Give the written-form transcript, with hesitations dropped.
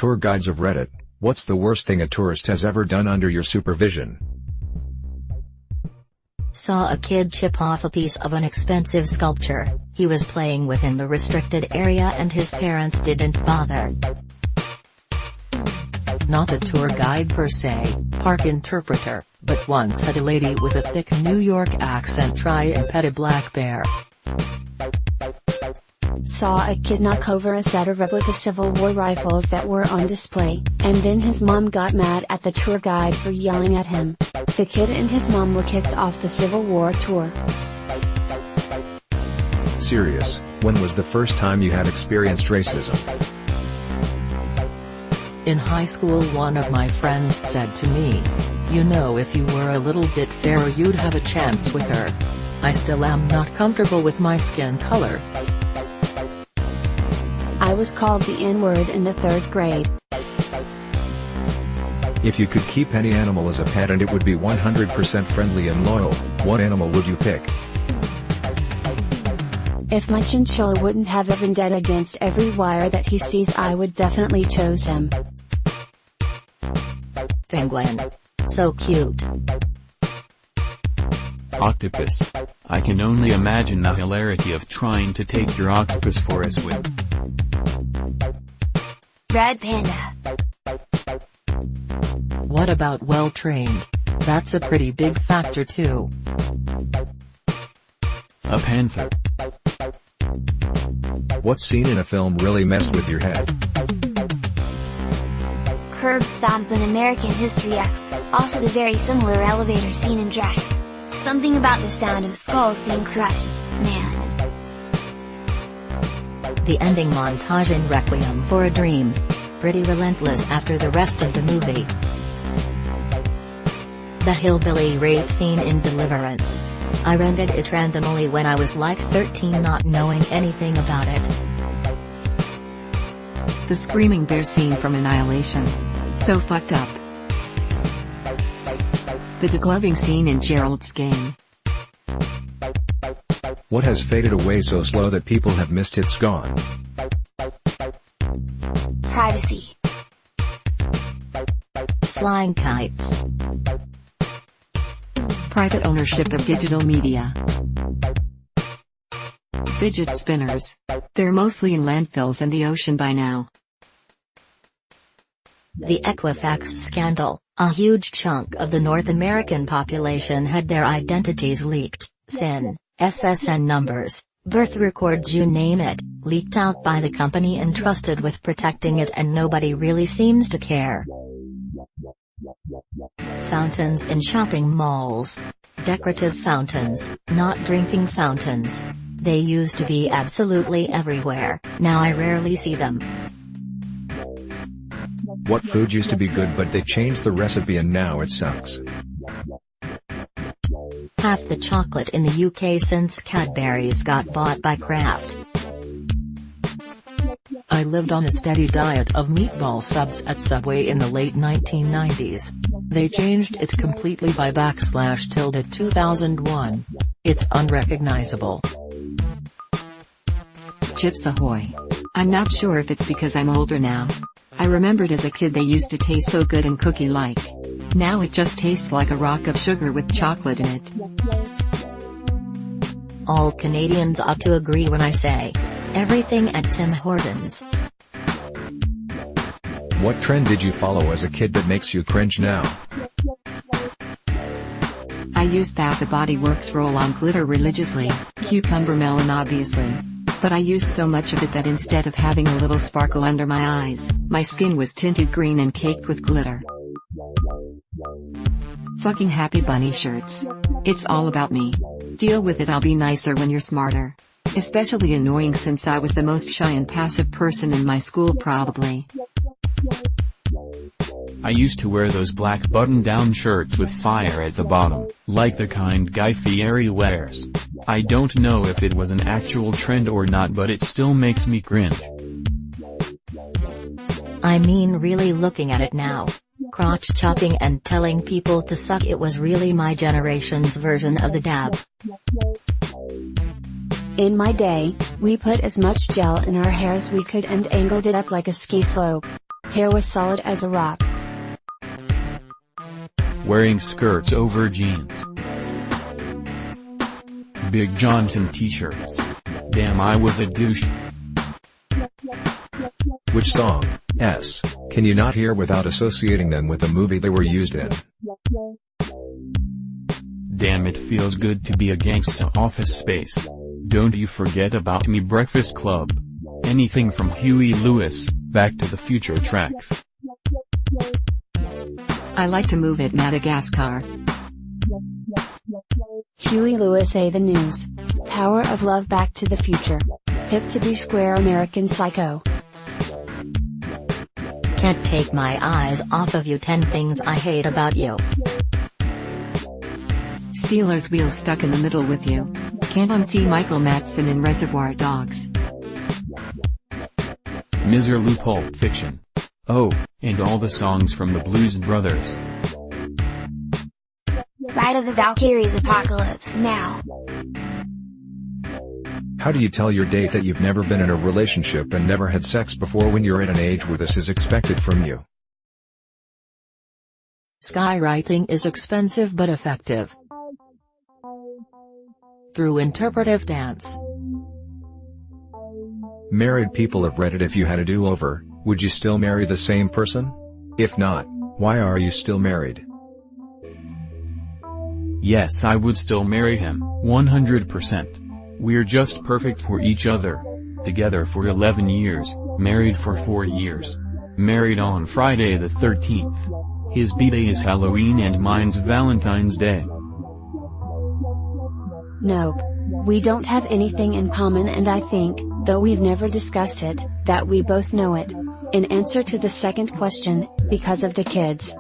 Tour guides of Reddit, what's the worst thing a tourist has ever done under your supervision? Saw a kid chip off a piece of an expensive sculpture. He was playing within the restricted area and his parents didn't bother. Not a tour guide per se, park interpreter, but once had a lady with a thick New York accent try and pet a black bear. Saw a kid knock over a set of replica Civil War rifles that were on display, and then his mom got mad at the tour guide for yelling at him. The kid and his mom were kicked off the Civil War tour. Serious, when was the first time you had experienced racism? In high school, one of my friends said to me, "You know, if you were a little bit fairer you'd have a chance with her." I still am not comfortable with my skin color. I was called the N-word in the 3rd grade. If you could keep any animal as a pet and it would be 100% friendly and loyal, what animal would you pick? If my chinchilla wouldn't have a vendetta against every wire that he sees, I would definitely choose him. Penguin. So cute. Octopus. I can only imagine the hilarity of trying to take your octopus for a swim. Red panda. What about well-trained? That's a pretty big factor too. A panther. What scene in a film really messed with your head? Curb Stomp in American History X, also the very similar elevator scene in Drag. Something about the sound of skulls being crushed, man. The ending montage in Requiem for a Dream. Pretty relentless after the rest of the movie. The hillbilly rape scene in Deliverance. I rented it randomly when I was like 13, not knowing anything about it. The screaming bear scene from Annihilation. So fucked up. The degloving scene in Gerald's Game. What has faded away so slow that people have missed it's gone? Privacy. Flying kites. Private ownership of digital media. Fidget spinners. They're mostly in landfills and the ocean by now. The Equifax scandal. A huge chunk of the North American population had their identities leaked. SIN, SSN numbers, birth records, you name it, leaked out by the company entrusted with protecting it, and nobody really seems to care. Fountains in shopping malls. Decorative fountains, not drinking fountains. They used to be absolutely everywhere, now I rarely see them. What food used to be good but they changed the recipe and now it sucks? Half the chocolate in the UK since Cadbury's got bought by Kraft. I lived on a steady diet of meatball subs at Subway in the late 1990s. They changed it completely by /2001. It's unrecognizable. Chips Ahoy. I'm not sure if it's because I'm older now. I remembered as a kid they used to taste so good and cookie-like. Now it just tastes like a rock of sugar with chocolate in it. All Canadians ought to agree when I say, everything at Tim Hortons. What trend did you follow as a kid that makes you cringe now? I used Bath the Body Works roll-on glitter religiously, cucumber melon obviously. But I used so much of it that instead of having a little sparkle under my eyes, my skin was tinted green and caked with glitter. Fucking Happy Bunny shirts. It's all about me. Deal with it, I'll be nicer when you're smarter. Especially annoying since I was the most shy and passive person in my school probably. I used to wear those black button-down shirts with fire at the bottom, like the kind Guy Fieri wears. I don't know if it was an actual trend or not, but it still makes me cringe. I mean, really looking at it now. Crotch chopping and telling people to suck, it was really my generation's version of the dab. In my day, we put as much gel in our hair as we could and angled it up like a ski slope. Hair was solid as a rock. Wearing skirts over jeans. Big Johnson t-shirts. Damn, I was a douche. Which song, S, can you not hear without associating them with the movie they were used in? Damn, it feels good to be a gangsta. Office Space. Don't you forget about me. Breakfast Club. Anything from Huey Lewis, Back to the Future tracks. I like to move at Madagascar. Huey Lewis A. The News. Power of Love. Back to the Future. Hip to be square. American Psycho. Can't take my eyes off of you. 10 things I hate about you. Steelers wheel stuck in the middle with you. Can't unsee Michael Madsen in Reservoir Dogs. Miserlou. Pulp Fiction. Oh, and all the songs from the Blues Brothers. Ride of the Valkyries. Apocalypse Now. How do you tell your date that you've never been in a relationship and never had sex before when you're at an age where this is expected from you? Skywriting is expensive but effective. Through interpretive dance. Married people of Reddit, if you had a do-over, would you still marry the same person? If not, why are you still married? Yes, I would still marry him, 100%. We're just perfect for each other. Together for 11 years, married for 4 years. Married on Friday the 13th. His b-day is Halloween and mine's Valentine's Day. Nope. We don't have anything in common, and I think, though we've never discussed it, that we both know it. In answer to the second question, because of the kids.